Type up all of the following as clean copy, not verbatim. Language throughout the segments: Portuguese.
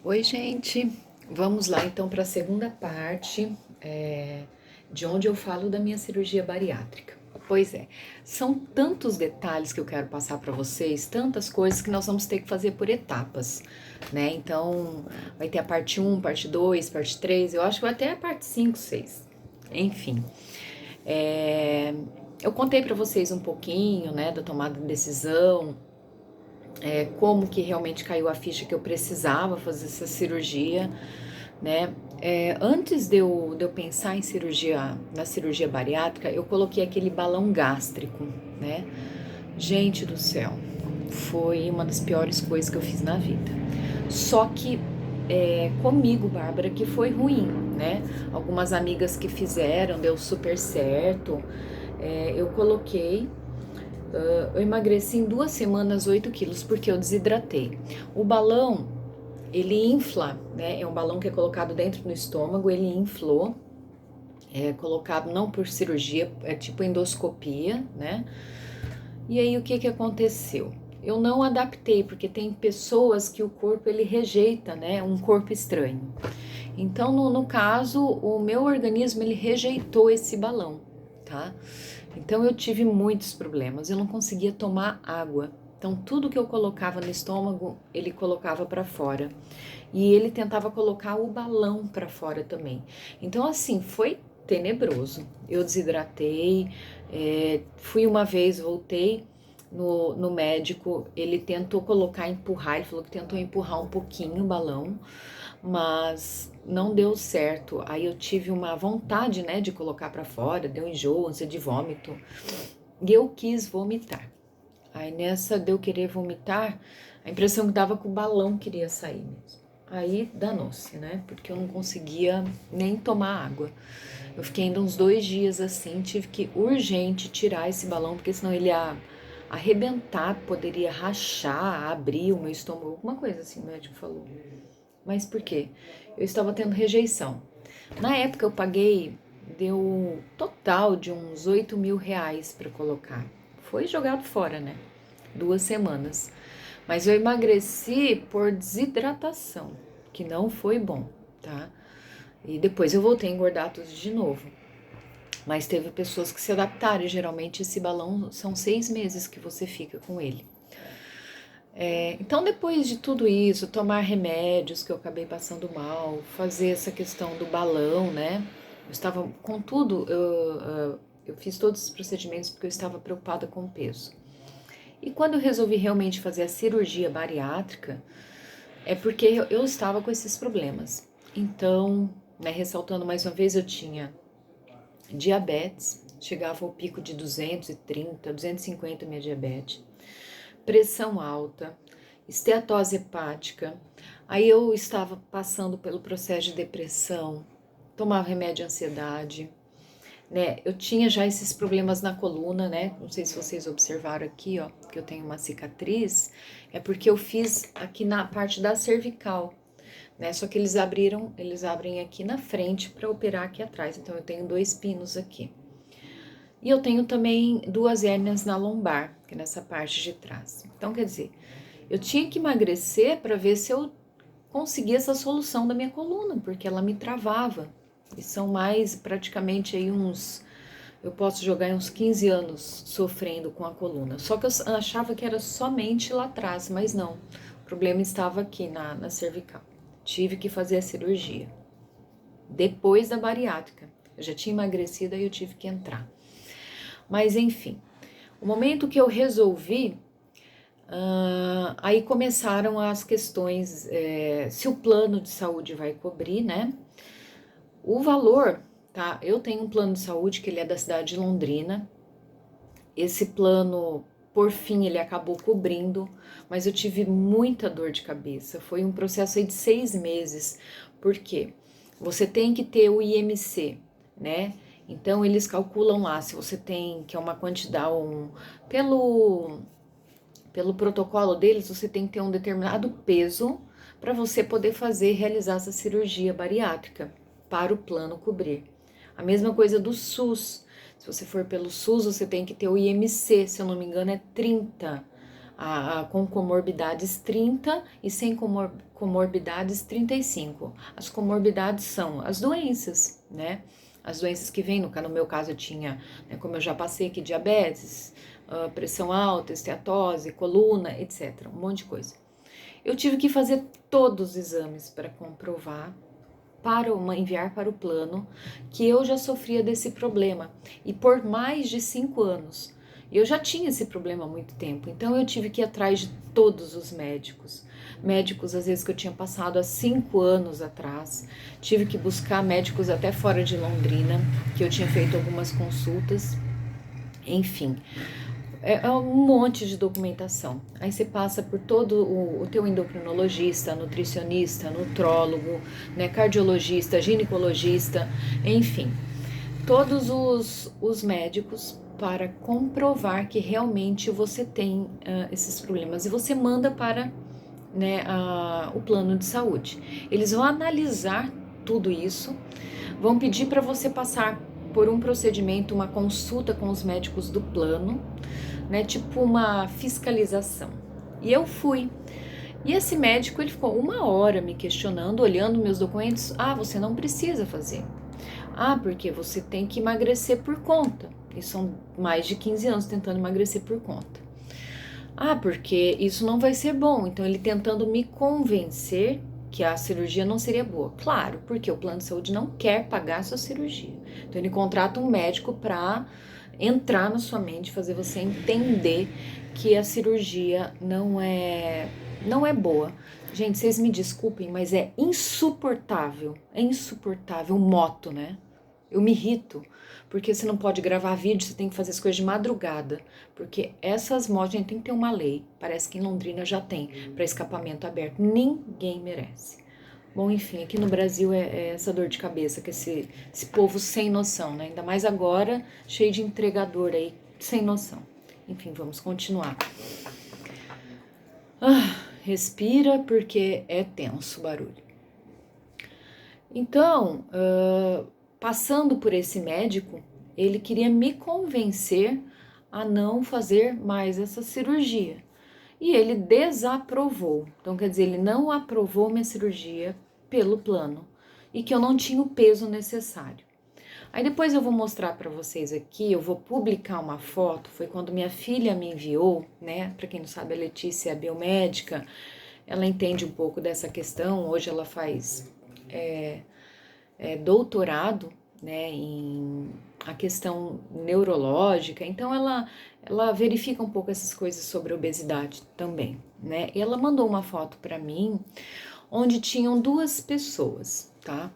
Oi, gente. Vamos lá então para a segunda parte de onde eu falo da minha cirurgia bariátrica. Pois é, são tantos detalhes que eu quero passar para vocês, tantas coisas que nós vamos ter que fazer por etapas, né? Então, vai ter a parte um, parte 2, parte 3. Eu acho que vai até a parte 5, 6. Enfim, é, eu contei para vocês um pouquinho, né, da tomada de decisão, como que realmente caiu a ficha que eu precisava fazer essa cirurgia, né? Antes de eu pensar em cirurgia, na cirurgia bariátrica, eu coloquei aquele balão gástrico, né? Gente do céu, foi uma das piores coisas que eu fiz na vida. Só que comigo, Bárbara, que foi ruim, né? Algumas amigas que fizeram, deu super certo. Eu coloquei, eu emagreci em 2 semanas 8 quilos porque eu desidratei. O balão, ele infla, né? É um balão que é colocado dentro do estômago, ele inflou, é colocado não por cirurgia, é tipo endoscopia, né? E aí o que que aconteceu? Eu não adaptei, porque tem pessoas que o corpo ele rejeita, né? Um corpo estranho. Então, no caso, o meu organismo ele rejeitou esse balão, tá? Então eu tive muitos problemas, eu não conseguia tomar água. Então tudo que eu colocava no estômago, ele colocava para fora. E ele tentava colocar o balão para fora também. Então assim, foi tenebroso. Eu desidratei, fui uma vez, voltei no médico, ele tentou colocar, empurrar, ele falou que tentou empurrar um pouquinho o balão, mas não deu certo. Aí eu tive uma vontade, né, de colocar para fora, deu enjoo, ânsia de vômito, e eu quis vomitar. Aí nessa de eu querer vomitar, a impressão que dava que o balão queria sair mesmo. Aí danou-se, né, porque eu não conseguia nem tomar água. Eu fiquei ainda uns 2 dias assim, tive que urgente tirar esse balão, porque senão ele ia arrebentar, poderia rachar, abrir o meu estômago, alguma coisa assim, o médico falou. Mas por quê? Eu estava tendo rejeição. Na época eu paguei, deu um total de uns R$ 8.000 para colocar. Foi jogado fora, né? 2 semanas. Mas eu emagreci por desidratação, que não foi bom, tá? E depois eu voltei a engordar tudo de novo. Mas teve pessoas que se adaptaram. E geralmente esse balão são 6 meses que você fica com ele. Então, depois de tudo isso, tomar remédios que eu acabei passando mal, fazer essa questão do balão, né? Eu estava, contudo, eu fiz todos os procedimentos porque eu estava preocupada com o peso. E quando eu resolvi realmente fazer a cirurgia bariátrica, é porque eu estava com esses problemas. Então, né, ressaltando mais uma vez, eu tinha diabetes, chegava ao pico de 230, 250 minha diabetes, pressão alta, esteatose hepática. Aí eu estava passando pelo processo de depressão, tomava remédio de ansiedade, né? Eu tinha já esses problemas na coluna, né? Não sei se vocês observaram aqui, ó, que eu tenho uma cicatriz, é porque eu fiz aqui na parte da cervical, né? Só que eles abrem aqui na frente para operar aqui atrás. Então eu tenho 2 pinos aqui. E eu tenho também 2 hérnias na lombar, que é nessa parte de trás. Então, quer dizer, eu tinha que emagrecer para ver se eu conseguia essa solução da minha coluna, porque ela me travava. E são mais praticamente aí eu posso jogar em uns 15 anos sofrendo com a coluna. Só que eu achava que era somente lá atrás, mas não. O problema estava aqui na cervical. Tive que fazer a cirurgia. Depois da bariátrica. Eu já tinha emagrecido, aí eu tive que entrar. Mas enfim, o momento que eu resolvi, aí começaram as questões, se o plano de saúde vai cobrir, né? O valor, tá? Eu tenho um plano de saúde que ele é da cidade de Londrina. Esse plano, por fim, ele acabou cobrindo, mas eu tive muita dor de cabeça. Foi um processo aí de 6 meses. Por quê? Você tem que ter o IMC, né? Então eles calculam lá se você tem, que é uma quantidade, pelo protocolo deles, você tem que ter um determinado peso para você poder realizar essa cirurgia bariátrica para o plano cobrir. A mesma coisa do SUS. Se você for pelo SUS, você tem que ter o IMC, se eu não me engano, é 30. com comorbidades 30 e sem comorbidades 35. As comorbidades são as doenças, né? As doenças que vêm, no meu caso eu tinha, né, como eu já passei aqui, diabetes, pressão alta, esteatose, coluna, etc. Um monte de coisa. Eu tive que fazer todos os exames para comprovar, enviar para o plano, que eu já sofria desse problema. E por mais de 5 anos. Eu já tinha esse problema há muito tempo. Então eu tive que ir atrás de todos os médicos. Médicos, às vezes, que eu tinha passado há 5 anos atrás. Tive que buscar médicos até fora de Londrina, que eu tinha feito algumas consultas. Enfim, é um monte de documentação. Aí você passa por todo o teu endocrinologista, nutricionista, nutrólogo, né, cardiologista, ginecologista, enfim, todos os médicos para comprovar que realmente você tem esses problemas. E você manda para, né, o plano de saúde. Eles vão analisar tudo isso, vão pedir para você passar por um procedimento, uma consulta com os médicos do plano, né, tipo uma fiscalização. E eu fui. E esse médico, ele ficou 1 hora me questionando, olhando meus documentos. Ah, você não precisa fazer. Ah, porque você tem que emagrecer por conta. E são mais de 15 anos tentando emagrecer por conta. Ah, porque isso não vai ser bom. Então ele tentando me convencer que a cirurgia não seria boa. Claro, porque o plano de saúde não quer pagar a sua cirurgia. Então ele contrata um médico para entrar na sua mente, fazer você entender que a cirurgia não é boa. Gente, vocês me desculpem, mas é insuportável moto, né? Eu me irrito, porque você não pode gravar vídeo, você tem que fazer as coisas de madrugada, porque essas motos, gente, tem que ter uma lei, parece que em Londrina já tem, para escapamento aberto, ninguém merece. Bom, enfim, aqui no Brasil é essa dor de cabeça, que esse povo sem noção, né? Ainda mais agora, cheio de entregador aí, sem noção. Enfim, vamos continuar. Respira, porque é tenso o barulho. Então, passando por esse médico, ele queria me convencer a não fazer mais essa cirurgia. E ele desaprovou. Então, quer dizer, ele não aprovou minha cirurgia pelo plano e que eu não tinha o peso necessário. Aí depois eu vou mostrar para vocês aqui, eu vou publicar uma foto, foi quando minha filha me enviou, né? Para quem não sabe, a Letícia é biomédica, ela entende um pouco dessa questão, hoje ela faz doutorado, né, em a questão neurológica, então ela verifica um pouco essas coisas sobre obesidade também, né? E ela mandou uma foto para mim onde tinham 2 pessoas, tá?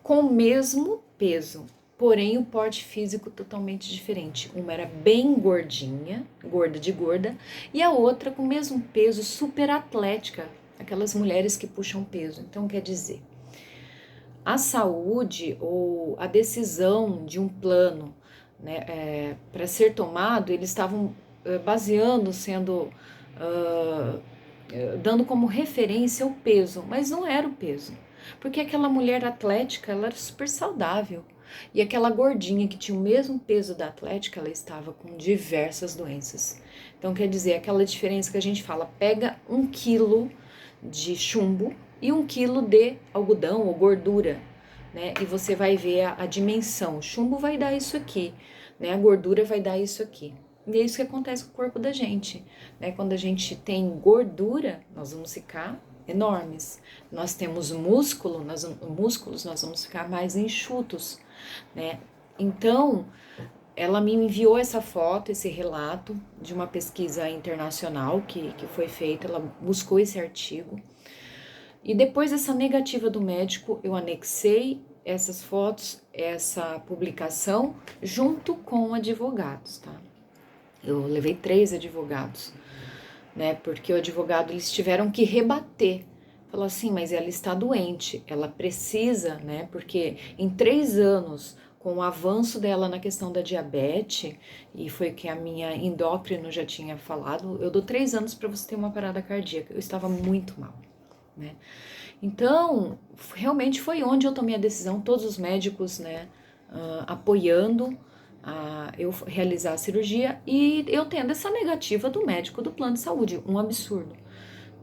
Com o mesmo peso, porém o porte físico totalmente diferente. Uma era bem gordinha, gorda, e a outra com o mesmo peso, super atlética, aquelas mulheres que puxam peso. Então quer dizer, a saúde ou a decisão de um plano, né, para ser tomado, eles estavam dando como referência o peso, mas não era o peso, porque aquela mulher atlética, ela era super saudável, e aquela gordinha que tinha o mesmo peso da atlética, ela estava com diversas doenças. Então quer dizer, aquela diferença que a gente fala, pega 1 quilo de chumbo e 1 quilo de algodão ou gordura, né? E você vai ver a dimensão. O chumbo vai dar isso aqui, né? A gordura vai dar isso aqui. E é isso que acontece com o corpo da gente, né? Quando a gente tem gordura, nós vamos ficar enormes. Nós temos músculos, nós vamos ficar mais enxutos, né? Então, ela me enviou essa foto, esse relato de uma pesquisa internacional que foi feita, ela buscou esse artigo. E depois dessa negativa do médico, eu anexei essas fotos, essa publicação, junto com advogados, tá? Eu levei 3 advogados, né? Porque o advogado, eles tiveram que rebater. Falou assim, mas ela está doente, ela precisa, né? Porque em 3 anos, com o avanço dela na questão da diabetes, e foi o que a minha endócrino já tinha falado, eu dou 3 anos para você ter uma parada cardíaca. Eu estava muito mal, né? Então, realmente foi onde eu tomei a decisão, todos os médicos, né, apoiando, eu realizar a cirurgia e eu tendo essa negativa do médico do plano de saúde, um absurdo.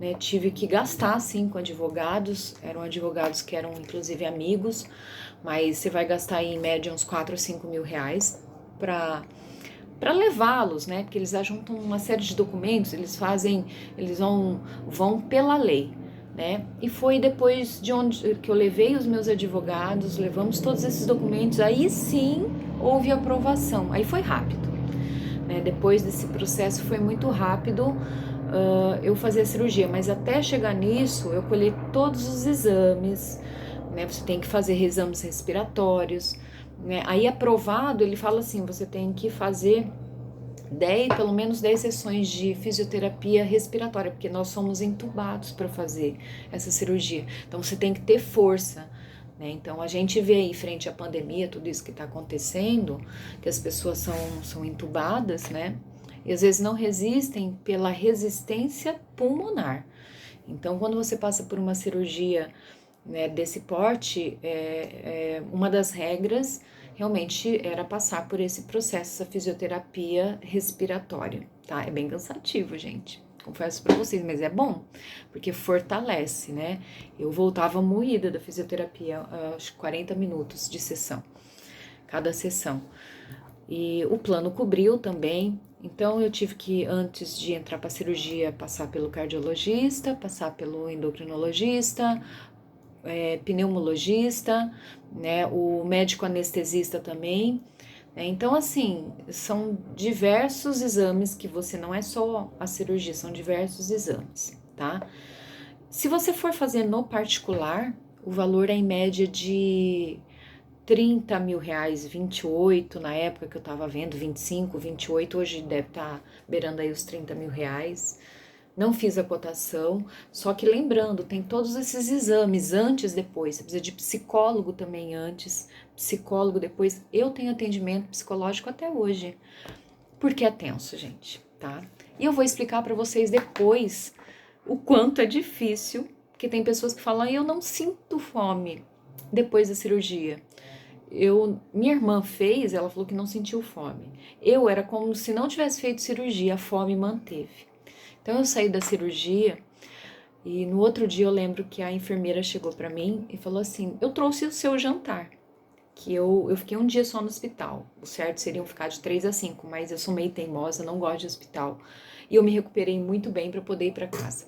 Né? Tive que gastar, sim, com advogados, eram advogados que eram inclusive amigos, mas você vai gastar aí, em média uns 4 ou 5 mil reais para levá-los, né? Porque eles ajuntam uma série de documentos, eles vão pela lei, né? E foi depois de onde que eu levei os meus advogados, levamos todos esses documentos, aí sim houve aprovação, aí foi rápido, né? Depois desse processo foi muito rápido eu fazer a cirurgia, mas até chegar nisso eu colhi todos os exames, né? Você tem que fazer exames respiratórios, né? Aí aprovado, ele fala assim, você tem que fazer pelo menos 10 sessões de fisioterapia respiratória, porque nós somos entubados para fazer essa cirurgia. Então você tem que ter força, né? Então a gente vê aí frente à pandemia, tudo isso que está acontecendo, que as pessoas são entubadas, né? E às vezes não resistem pela resistência pulmonar. Então quando você passa por uma cirurgia, né, desse porte, uma das regras realmente era passar por esse processo, essa fisioterapia respiratória, tá? É bem cansativo, gente, confesso pra vocês, mas é bom, porque fortalece, né? Eu voltava moída da fisioterapia, acho 40 minutos de sessão, cada sessão. E o plano cobriu também, então eu tive que, antes de entrar para cirurgia, passar pelo cardiologista, passar pelo endocrinologista, pneumologista, né, o médico anestesista também. Né? Então, assim, são diversos exames que você não é só a cirurgia, são diversos exames, tá? Se você for fazer no particular, o valor é em média de 30 mil reais, 28 na época que eu tava vendo, 25, 28, hoje deve estar beirando aí os 30 mil reais. Não fiz a cotação, só que lembrando, tem todos esses exames antes, depois, você precisa de psicólogo também antes, psicólogo depois. Eu tenho atendimento psicológico até hoje, porque é tenso, gente, tá? E eu vou explicar para vocês depois o quanto é difícil, porque tem pessoas que falam, eu não sinto fome depois da cirurgia. Minha irmã fez, ela falou que não sentiu fome. Eu era como se não tivesse feito cirurgia, a fome manteve. Então eu saí da cirurgia e no outro dia eu lembro que a enfermeira chegou para mim e falou assim, eu trouxe o seu jantar, que eu fiquei um dia só no hospital. O certo seria ficar de 3 a 5, mas eu sou meio teimosa, não gosto de hospital. E eu me recuperei muito bem para poder ir para casa.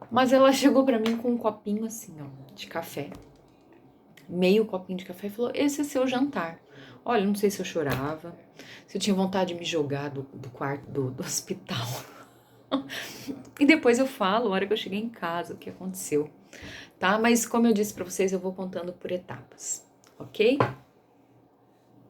Mas ela chegou para mim com um copinho assim, ó, de café. Meio copinho de café e falou, esse é seu jantar. Olha, não sei se eu chorava, se eu tinha vontade de me jogar do quarto do hospital. E depois eu falo, a hora que eu cheguei em casa, o que aconteceu, tá? Mas como eu disse pra vocês, eu vou contando por etapas, ok?